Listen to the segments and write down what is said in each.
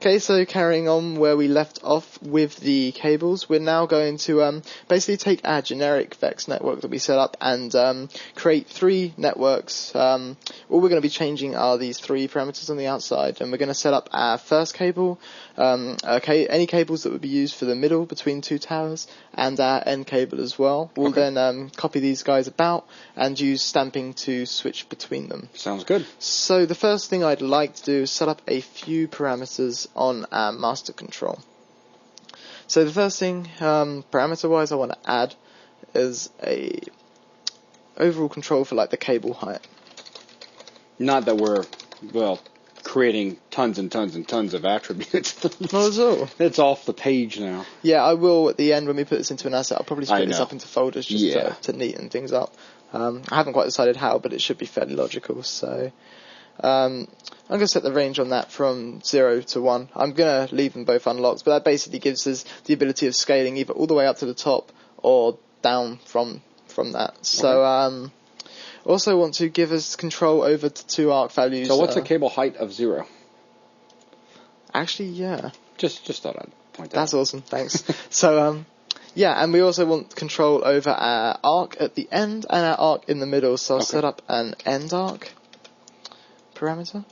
Okay, so carrying on where we left off with the cables, we're now going to basically take our generic Vex network that we set up and create 3 networks. All we're going to be changing are these 3 parameters on the outside, and we're going to set up our first cable, any cables that would be used for the middle between 2 towers, and our end cable as well. We'll then copy these guys about and use stamping to switch between them. Sounds good. So the first thing I'd like to do is set up a few parameters on our master control. So the first thing, parameter wise, I want to add is a overall control for like the cable height. Not that we're, well, creating tons and tons and tons of attributes. Not at all. It's off the page now. Yeah, I will at the end when we put this into an asset. I'll probably split this up into folders just to neaten things up. I haven't quite decided how, but it should be fairly logical. So I'm going to set the range on that from 0 to 1. I'm going to leave them both unlocked, but that basically gives us the ability of scaling either all the way up to the top or down from that. So also want to give us control over to 2 arc values. So what's a cable height of 0? Actually, yeah. Just thought I'd point that That's out. awesome, thanks. So yeah, and we also want control over our arc at the end and our arc in the middle. So I'll set up an end arc parameter,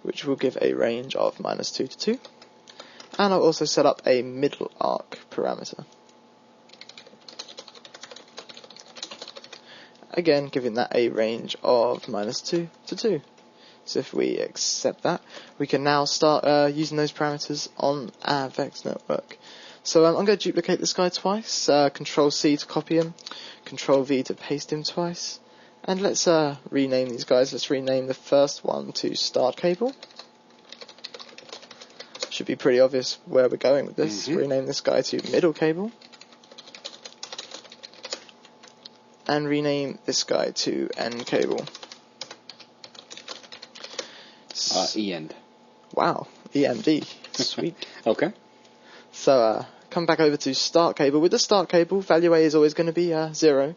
which will give a range of -2 to 2. And I'll also set up a middle arc parameter. Again, giving that a range of -2 to 2. So if we accept that, we can now start using those parameters on our Vex network. So I'm going to duplicate this guy twice, Control-C to copy him, Control-V to paste him twice. And let's rename these guys. Let's rename the first one to start cable. Should be pretty obvious where we're going with this. Rename this guy to middle cable. And rename this guy to end cable. END. Wow, EMD. Sweet. Okay. So come back over to start cable. With the start cable, value A is always going to be 0.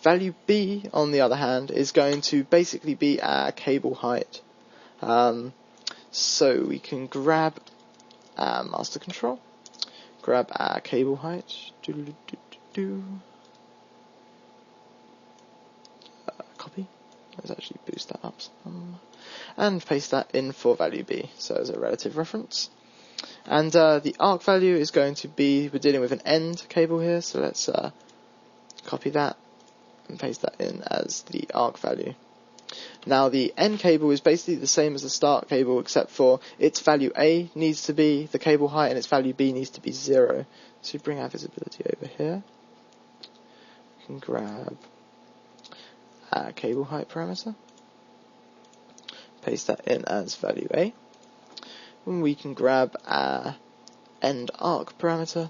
Value B, on the other hand, is going to basically be our cable height. So we can grab our master control, grab our cable height, copy. Let's actually boost that up some. And paste that in for value B, so as a relative reference. And the arc value is going to be, we're dealing with an end cable here, so let's copy that and paste that in as the arc value. Now the end cable is basically the same as the start cable, except for its value A needs to be the cable height and its value B needs to be 0. So we bring our visibility over here. We can grab our cable height parameter, paste that in as value A. And we can grab our end arc parameter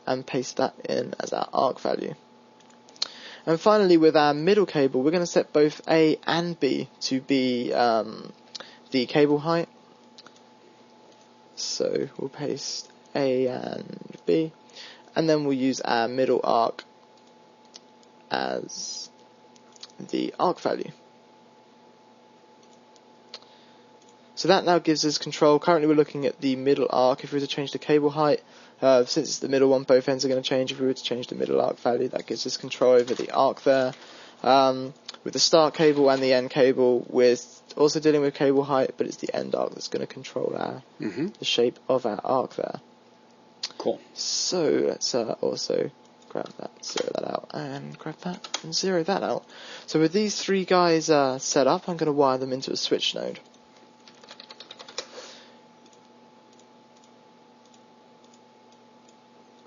and paste that in as our arc value. And finally, with our middle cable, we're going to set both A and B to be the cable height. So we'll paste A and B, and then we'll use our middle arc as the arc value. So that now gives us control. Currently we're looking at the middle arc. If we were to change the cable height, since it's the middle one, both ends are going to change. If we were to change the middle arc value, that gives us control over the arc there. With the start cable and the end cable, we're also dealing with cable height, but it's the end arc that's going to control our the shape of our arc there. Cool. So let's also grab that, zero that out, and grab that, and zero that out. So with these 3 guys set up, I'm going to wire them into a switch node.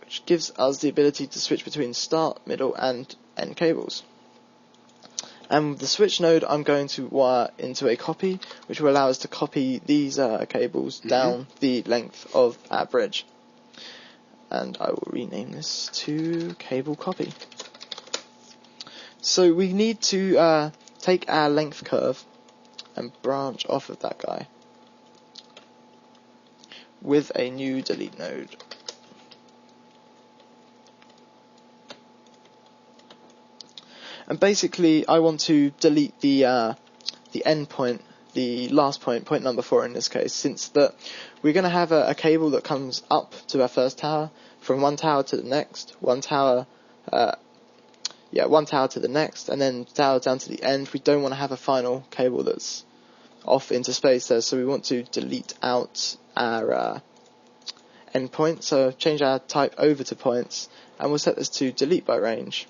Which gives us the ability to switch between start, middle, and end cables. And with the switch node, I'm going to wire into a copy, which will allow us to copy these cables down the length of our bridge. And I will rename this to cable copy. So we need to take our length curve and branch off of that guy with a new delete node. And basically, I want to delete the endpoint the last point, point number 4 in this case, since that we're going to have a cable that comes up to our first tower, from one tower to the next, one tower to the next, and then tower down to the end. We don't want to have a final cable that's off into space there, so we want to delete out our endpoint. So change our type over to points, and we'll set this to delete by range.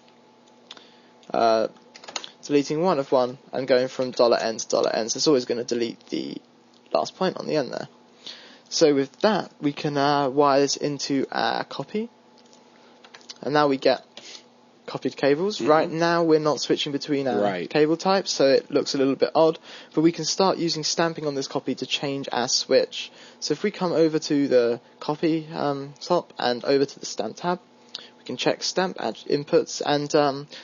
Deleting one of one and going from $n to $n, so it's always going to delete the last point on the end there. So with that, we can wire this into our copy, and now we get copied cables. Right now we're not switching between our cable types, so it looks a little bit odd, but we can start using stamping on this copy to change our switch. So if we come over to the copy top and over to the stamp tab, we can check stamp, add inputs, and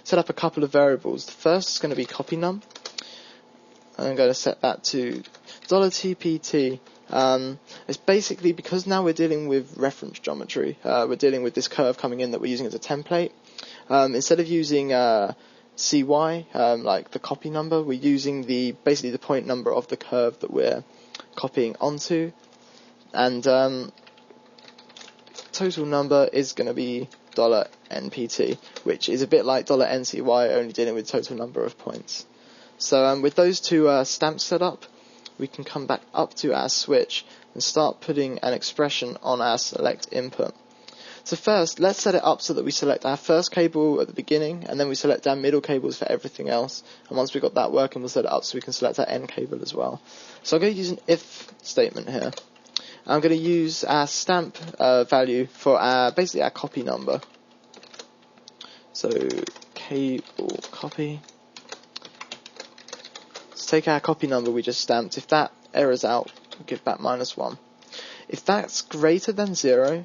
set up a couple of variables. The first is going to be copy num. I'm going to set that to $TPT. It's basically, because now we're dealing with reference geometry, we're dealing with this curve coming in that we're using as a template. Instead of using CY, like the copy number, we're using basically the point number of the curve that we're copying onto, and total number is going to be $NPT, which is a bit like $NCY, only dealing with total number of points. So with those two stamps set up, we can come back up to our switch and start putting an expression on our select input. So first, let's set it up so that we select our first cable at the beginning, and then we select our middle cables for everything else. And once we've got that working, we'll set it up so we can select our end cable as well. So I'm going to use an if statement here. I'm going to use our stamp value for basically our copy number. So cable copy. Let's take our copy number we just stamped. If that errors out, we'll give back -1. If that's greater than 0,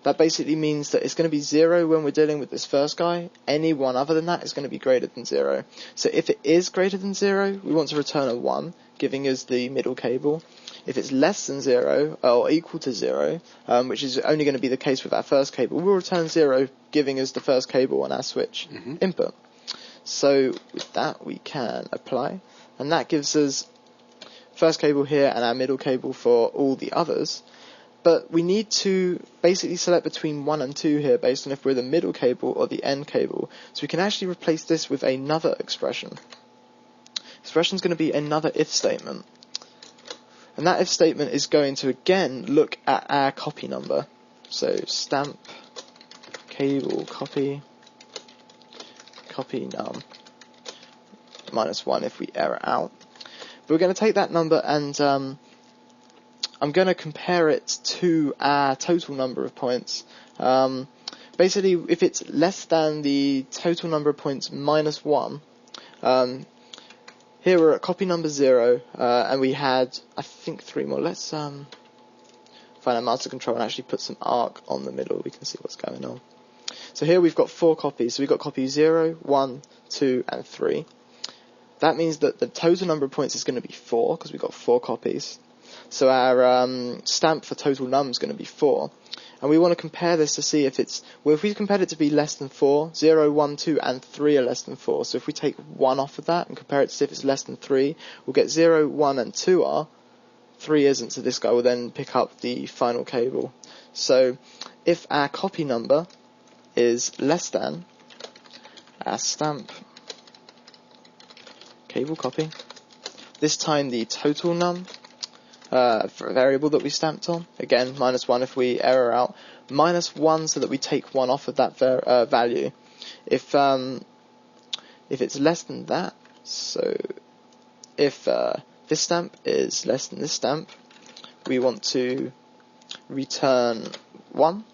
that basically means that it's going to be 0 when we're dealing with this first guy. Any one other than that is going to be greater than 0. So if it is greater than 0, we want to return a 1, giving us the middle cable. If it's less than 0, or equal to 0, which is only going to be the case with our first cable, we'll return 0, giving us the first cable on our switch input. So with that, we can apply, and that gives us first cable here and our middle cable for all the others. But we need to basically select between 1 and 2 here based on if we're the middle cable or the end cable. So we can actually replace this with another expression. Expression is going to be another if statement. And that if statement is going to again look at our copy number. So stamp cable copy num -1 if we error out. But we're going to take that number and I'm going to compare it to our total number of points. Basically, if it's less than the total number of points -1, here we're at copy number 0, and we had, I think, 3 more. Let's find our master control and actually put some arc on the middle. We can see what's going on. So here we've got 4 copies. So we've got copy 0, 1, 2, and 3. That means that the total number of points is going to be 4, because we've got 4 copies. So our stamp for total num is going to be 4. And we want to compare this to see if it's, well, if we compared it to be less than 4, 0, 1, 2, and 3 are less than 4. So if we take 1 off of that and compare it to see if it's less than 3, we'll get 0, 1, and 2 are. 3 isn't, so this guy will then pick up the final cable. So if our copy number is less than our stamp cable copy, this time the total num, for a variable that we stamped on, again -1 if we error out, -1 so that we take 1 off of that value. If it's less than that, so if this stamp is less than this stamp, we want to return 1.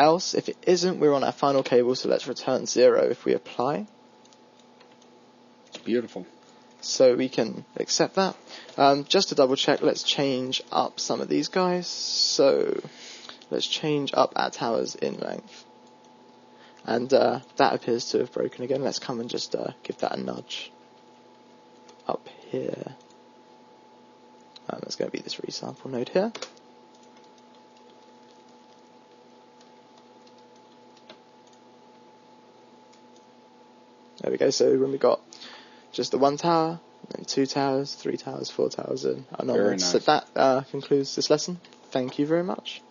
Else, if it isn't, we're on our final cable, so let's return 0 if we apply. Beautiful. So we can accept that. Just to double check, let's change up some of these guys. So let's change up our towers in length. And that appears to have broken again. Let's come and just give that a nudge up here. That's going to be this resample node here. There we go. So when we got just the one tower, and 2 towers, 3 towers, 4 towers, and onwards. Very nice. So that concludes this lesson. Thank you very much.